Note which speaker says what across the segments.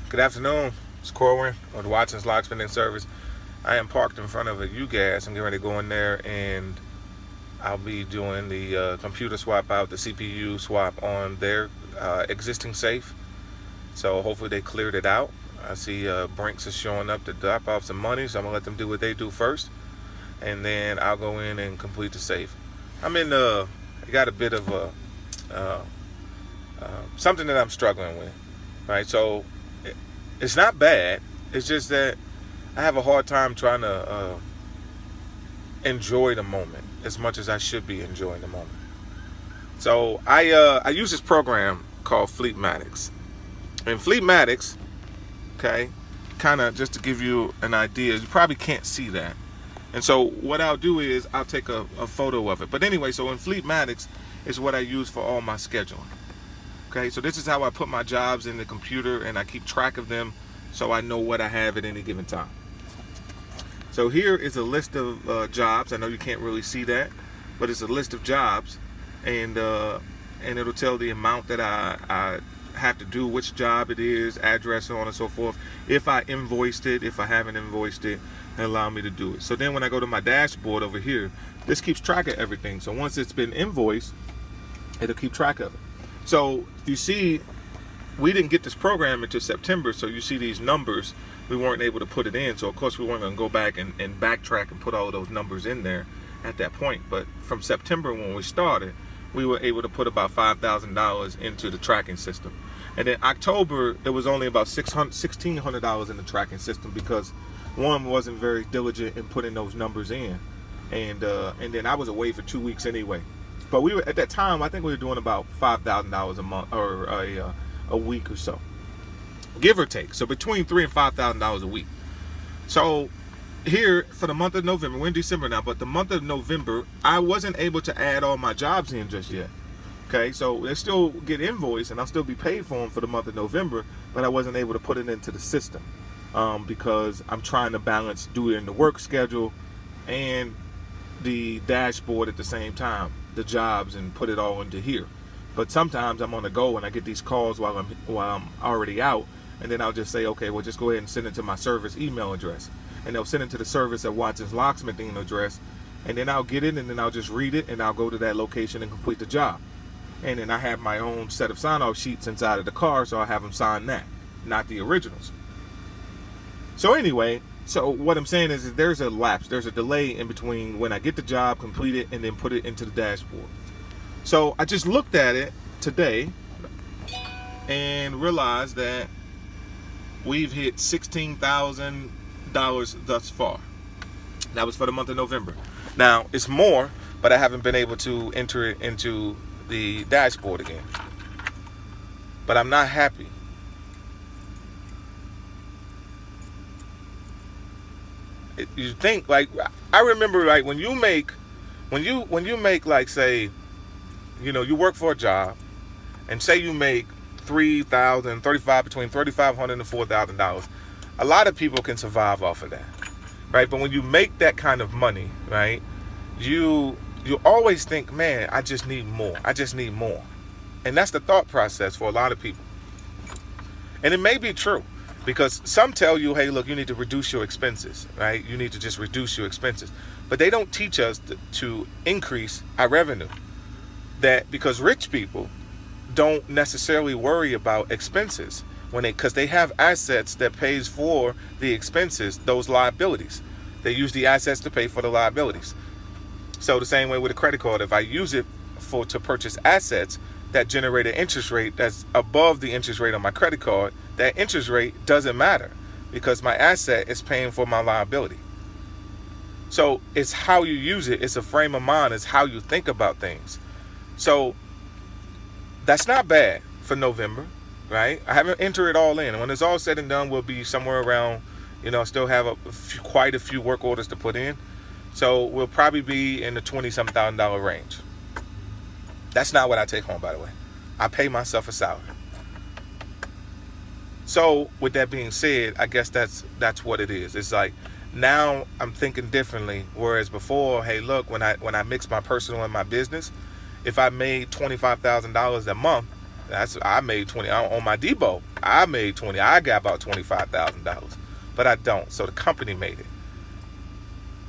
Speaker 1: Good afternoon. It's Corwin of the Watson's Locksmithing Service. I am parked in front of a UGAS. I'm getting ready to go in there and I'll be doing the computer swap out, the CPU swap on their existing safe. So hopefully they cleared it out. I see Brinks is showing up to drop off some money, so I'm going to let them do what they do first. And then I'll go in and complete the safe. I got a bit of uh, something that I'm struggling with, right? So it's not bad. It's just that I have a hard time trying to enjoy the moment as much as I should be enjoying the moment. So I use this program called Fleetmatics. And Fleetmatics, okay, kind of just to give you an idea, you probably can't see that. And so what I'll do is I'll take a photo of it. But anyway, so in Fleetmatics is what I use for all my scheduling. Okay, so this is how I put my jobs in the computer and I keep track of them so I know what I have at any given time. So here is a list of jobs. I know you can't really see that, but it's a list of jobs, and it'll tell the amount that I have to do, which job it is, address, so on and so forth. If I invoiced it, if I haven't invoiced it, and allow me to do it. So then when I go to my dashboard over here, this keeps track of everything. So once it's been invoiced, it'll keep track of it. So you see, we didn't get this program until September, so you see these numbers, we weren't able to put it in. So of course we weren't going to go back and backtrack and put all of those numbers in there at that point. But from September when we started, we were able to put about $5,000 into the tracking system. And in October, there was only about $1,600 in the tracking system because one wasn't very diligent in putting those numbers in. And then I was away for 2 weeks anyway. But we were at that time, I think we were doing about $5,000 a month or a week or so, give or take. So between $3,000 and $5,000 a week. So here for the month of November, we're in December now, but the month of November, I wasn't able to add all my jobs in just yet. Okay, so they still get invoiced and I'll still be paid for them for the month of November, but I wasn't able to put it into the system because I'm trying to balance doing the work schedule and the dashboard at the same time, the jobs, and put it all into here. But sometimes I'm on the go and I get these calls while I'm already out, and then I'll just say, okay, well, just go ahead and send it to my service email address, and they'll send it to the service at Watson's Locksmithing address, and then I'll get it and then I'll just read it and I'll go to that location and complete the job. And then I have my own set of sign-off sheets inside of the car, so I have them sign that, not the originals. So anyway, so what I'm saying is there's a lapse, there's a delay in between when I get the job, complete it, and then put it into the dashboard. So I just looked at it today and realized that we've hit $16,000 thus far. That was for the month of November. Now, it's more, but I haven't been able to enter it into the dashboard again. But I'm not happy. You think, like, I remember, like, when you make like, say, you know, you work for a job and say you make between $3,500 and $4,000. A lot of people can survive off of that, right? But when you make that kind of money, right, you always think, man, I just need more. I just need more. And that's the thought process for a lot of people. And it may be true because some tell you, hey, look, you need to reduce your expenses, right? You need to just reduce your expenses. But they don't teach us to increase our revenue. That because rich people don't necessarily worry about expenses because they have assets that pays for the expenses, those liabilities. They use the assets to pay for the liabilities. So the same way with a credit card, if I use it to purchase assets that generate an interest rate that's above the interest rate on my credit card, that interest rate doesn't matter because my asset is paying for my liability. So it's how you use it. It's a frame of mind. It's how you think about things. So that's not bad for November, right? I haven't entered it all in. And when it's all said and done, we'll be somewhere around, still have quite a few work orders to put in. So we'll probably be in the $20-something range. That's not what I take home, by the way. I pay myself a salary. So with that being said, I guess that's what it is. It's like now I'm thinking differently. Whereas before, hey, look, when I mix my personal and my business, if I made $25,000 a month, I made 20 on my Debo. I made 20. I got about $25,000, but I don't. So the company made it.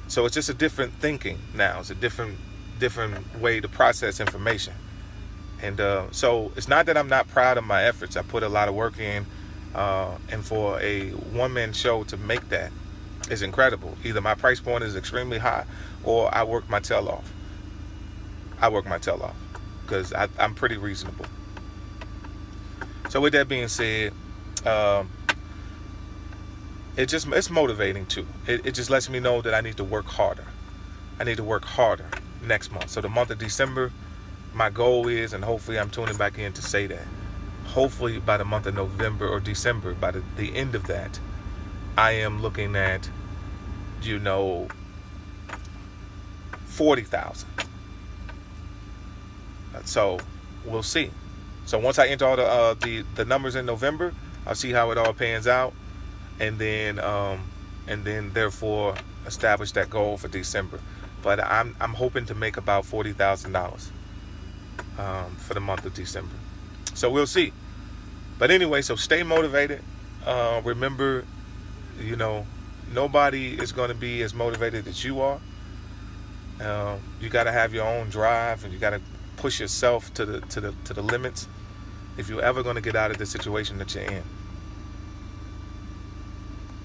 Speaker 1: So it's just a different thinking now. It's a different way to process information. And so it's not that I'm not proud of my efforts. I put a lot of work in, and for a one-man show to make that is incredible. Either my price point is extremely high, or I work my tail off. Because I'm pretty reasonable. So with that being said, it's motivating too. It just lets me know that I need to work harder. I need to work harder next month. So the month of December, my goal is, and hopefully I'm tuning back in to say that, hopefully by the month of November or December, by the end of that, I am looking at, 40,000. So we'll see. So once I enter all the numbers in November, I'll see how it all pans out, and then therefore establish that goal for December. But I'm hoping to make about $40,000 for the month of December. So we'll see. But anyway, so stay motivated. Remember, nobody is going to be as motivated as you are. You got to have your own drive, and you got to push yourself to the limits if you're ever going to get out of the situation that you're in.